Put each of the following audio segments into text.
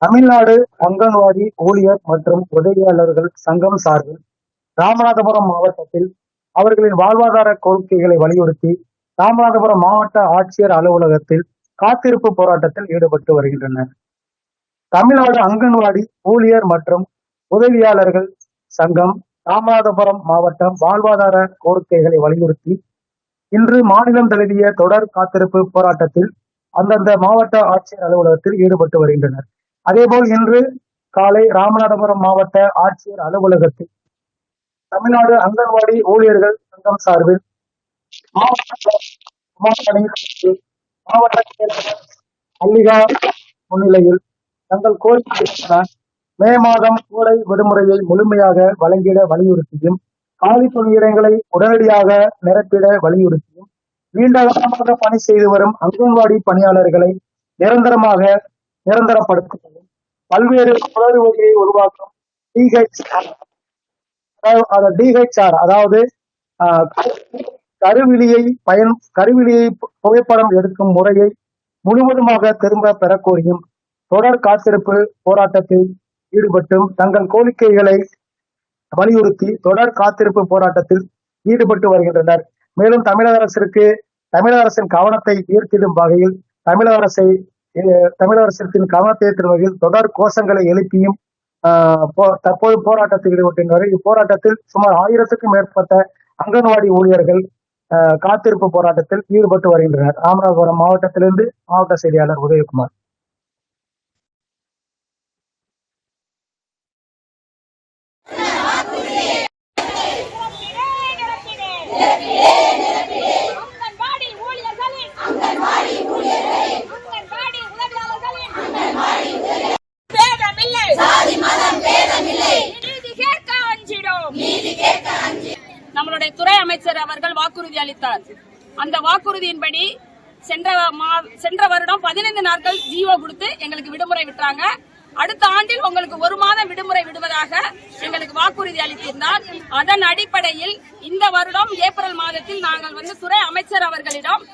தமிழ்நாடு அங்கன்வாடி ஊழியர் மற்றும் உதவியாளர்கள் சங்கம் சார்பில் ராமநாதபுரம் மாவட்டத்தில் அவர்களின் வாழ்வாதார கோரிக்கைகளை வலியுறுத்தி ராமநாதபுரம் மாவட்ட ஆட்சியர் அலுவலகத்தில் காத்திருப்பு போராட்டத்தில் ஈடுபட்டு வருகின்றனர். தமிழ்நாடு அங்கன்வாடி ஊழியர் மற்றும் உதவியாளர்கள் சங்கம் ராமநாதபுரம் மாவட்டம் வாழ்வாதார கோரிக்கைகளை வலியுறுத்தி இன்று மாநிலம் தழுவிய தொடர் காத்திருப்பு போராட்டத்தில் அந்தந்த மாவட்ட ஆட்சியர் அலுவலகத்தில் ஈடுபட்டு வருகின்றனர். அதேபோல் இன்று காலை ராமநாதபுரம் மாவட்ட ஆட்சியர் அலுவலகத்தில் தமிழ்நாடு அங்கன்வாடி ஊழியர்கள் சங்கம் சார்பில் மாவட்ட அல்லிகா முன்னிலையில் தங்கள் கோரிக்கை மே மாதம் கோடை விடுமுறையை முழுமையாக வழங்கிட வலியுறுத்தியும் காலி பணியிடங்களை உடனடியாக நிரப்பிட வலியுறுத்தியும் நீண்ட காலமாக பணி செய்து வரும் அங்கன்வாடி பணியாளர்களை நிரந்தரப்படுத்தவும் பல்வேறு உணர்வு வகையை உருவாக்கும் டிஹெச்ஆர் அதாவது கருவிலியை புகைப்படம் எடுக்கும் முறையை முழுவதுமாக திரும்ப பெறக்கோரியும் தொடர் காத்திருப்பு போராட்டத்தில் ஈடுபட்டும் தங்கள் கோரிக்கைகளை வலியுறுத்தி தொடர் காத்திருப்பு போராட்டத்தில் ஈடுபட்டு வருகின்றனர். மேலும் தமிழக அரசின் கவனத்தை ஈர்த்திடும் வகையில் தமிழக அரசின் கவனத்தை ஈர்த்திடும் வகையில் தொடர் கோஷங்களை எழுப்பியும் தற்போது போராட்டத்தில் ஈடுபட்டுள்ளனர். இப்போராட்டத்தில் சுமார் 1000க்கும் மேற்பட்ட அங்கன்வாடி ஊழியர்கள் காத்திருப்பு போராட்டத்தில் ஈடுபட்டு வருகின்றனர். ராமநாதபுரம் மாவட்டத்திலிருந்து மாவட்ட செய்தியாளர் உதயகுமார். நம்மளுடைய துறை அமைச்சர் அவர்கள் வாக்குறுதி அளித்தார். அந்த வாக்குறுதியின்படி சென்ற வருடம் 15 நாட்கள் ஜிஓ கொடுத்து எங்களுக்கு விடுமுறை விட்டாங்க. அடுத்த ஆண்டில் உங்களுக்கு 1 மாதம் விடுமுறை விடுவதாக எங்களுக்கு வாக்குறுதி அளித்திருந்தார். அதன் அடிப்படையில் இந்த வருடம் ஏப்ரல் மாதத்தில் நாங்கள் துறை அமைச்சர் அவர்களிடம்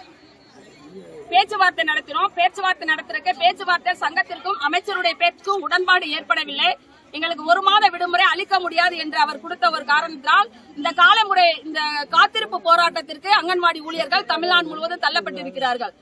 பேச்சுவார்த்தை நடத்தினோம். பேச்சுவார்த்தை சங்கத்திற்கும் அமைச்சருடைய பேச்சுக்கும் உடன்பாடு ஏற்படவில்லை. எங்களுக்கு 1 மாத விடுமுறை அளிக்க முடியாது என்று அவர் கொடுத்த ஒரு காரணத்தால் இந்த காத்திருப்பு போராட்டத்திற்கு அங்கன்வாடி ஊழியர்கள் தமிழ்நாடு முழுவதும் தள்ளப்பட்டிருக்கிறார்கள்.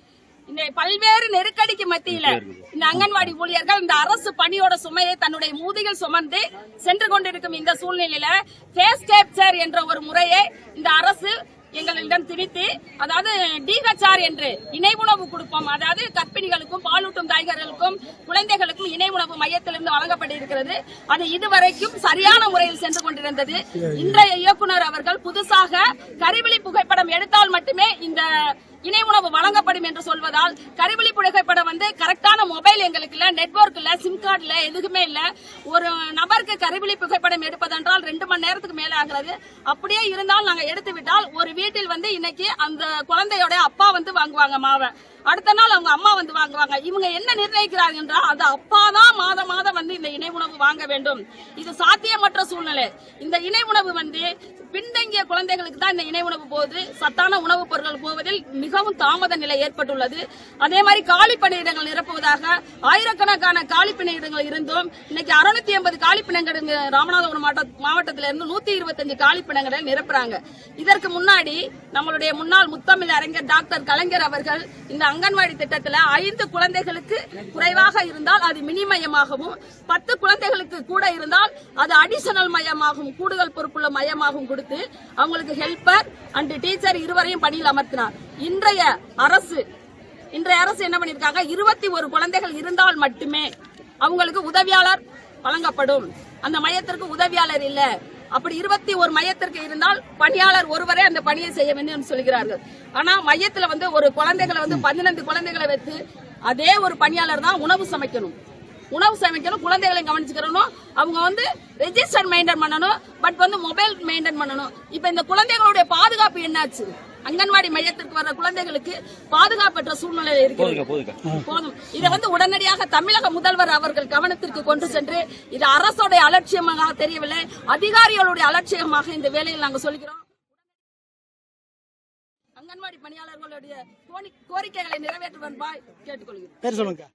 இந்த பல்வேறு நெருக்கடிக்கு மத்தியில இந்த அங்கன்வாடி ஊழியர்கள் இந்த அரசு பணியோட சுமையை தன்னுடைய மூதிகள் சுமந்து சென்று கொண்டிருக்கும் இந்த சூழ்நிலையில ஃபேஸ் கேப்சர் என்ற ஒரு முறையை இந்த அரசு எங்களிடம் திணித்து, அதாவது டிஹெச்ஆர் என்று இணை உணவு கொடுப்போம், அதாவது கர்ப்பிணிகளுக்கும் பாலூட்டும் தாய்களுக்கும் குழந்தைகளுக்கும் இணை உணவு மையத்திலிருந்து வழங்கப்பட்டிருக்கிறது. அது இதுவரைக்கும் சரியான முறையில் சென்று கொண்டிருந்தது. இன்றைய இயக்குனர் அவர்கள் புதுசாக கருவிழி புகைப்படம் எடுத்தால் மட்டுமே இந்த இணை உணவு வழங்கப்படும் என்று சொல்வதால் கருவிழி புகைப்படம் கரெக்டான மொபைல் எங்களுக்கு இல்ல, நெட்வொர்க் இல்ல, சிம் கார்டு இல்ல, எதுவுமே இல்ல. ஒரு நபருக்கு கருவிழி புகைப்படம் எடுப்பதென்றால் 2 மணி நேரத்துக்கு மேல ஆகிறது. அப்படியே இருந்தால் நாங்க எடுத்து விட்டால் ஒரு வீட்டில் இன்னைக்கு அந்த குழந்தையோட அப்பா வாங்குவாங்க மாவை, அடுத்த நாள் அவங்க அம்மா வாங்குவாங்க. இவங்க என்ன நிர்ணயிக்கிறார்கள் என்றால் அது அப்பா தான் மாதம் இந்த இணை உணவு வாங்க வேண்டும். இது சாத்தியமற்ற சூழ்நிலை. இந்த இணை உணவு பின்தங்கிய குழந்தைகளுக்கு தான் இந்த இணை உணவு போகுது. சத்தான உணவுப் பொருட்கள் போவதில் மிகவும் தாமத நிலை ஏற்பட்டுள்ளது. அதே மாதிரி காலி பணியிடங்கள் நிரப்புவதாக ஆயிரக்கணக்கான காலி பணியிடங்கள் இருந்தும் இன்னைக்கு 680 காலி பணியிடங்கள் ராமநாதபுரம் மாவட்டத்திலிருந்து 125 காலி பணியிடங்களை நிரப்புறாங்க. இதற்கு முன்னாடி நம்மளுடைய முன்னாள் முத்தமிழ் அறிஞர் டாக்டர் கலைஞர் அவர்கள் இந்த அங்கன்வாடி திட்டத்தில் 5 குழந்தைகளுக்கு குறைவாக இருந்தால் அது மினி மையமாகவும், 10 குழந்தைகளுக்கு கூட இருந்தால் அது அடிஷனல் மையமாகவும், கூடுதல் பொறுப்புள்ள மையமாகவும் கொடுத்து அவங்களுக்கு ஹெல்பர் அண்ட் டீச்சர் இருவரையும் பணியில் அமர்த்தினார். இன்றைய அரசு என்ன பண்ணிருக்காங்க, 21 குழந்தைகள் இருந்தால் மட்டுமே அவங்களுக்கு உதவியாளர் வழங்கப்படும். அந்த மையத்திற்கு உதவியாளர் இல்ல. அப்படி 21 மையத்திற்கு இருந்தால் பணியாளர் ஒருவரே அந்த பணியை செய்ய வேண்டும் என்று சொல்கிறார்கள். ஆனா மையத்துல ஒரு குழந்தைகளை 15 குழந்தைகளை வைத்து அதே ஒரு பணியாளர் தான் உணவு சமைக்கணும், குழந்தைகளை கவனிச்சுக்கணும். அவங்க ரெஜிஸ்டர் மெயின்டைன் பண்ணணும், பட் மொபைல் மெயின்டைன் பண்ணணும். இப்ப இந்த குழந்தைகளுடைய பாதுகாப்பு என்னாச்சு? அங்கன்வாடி மையத்திற்கு வர குழந்தைகளுக்கு பாதுகாப்பற்ற சூழ்நிலை இருக்கிறது. போதும். இதை உடனடியாக தமிழக முதல்வர் அவர்கள் கவனத்திற்கு கொண்டு சென்று, இது அரசுடைய அலட்சியமாக தெரியவில்லை, அதிகாரிகளுடைய அலட்சியமாக இந்த வேலையில் நாங்கள் சொல்கிறோம். அங்கன்வாடி பணியாளர்களுடைய கோரிக்கைகளை நிறைவேற்றுவார் கேட்டுக்கொள்கிறோம்.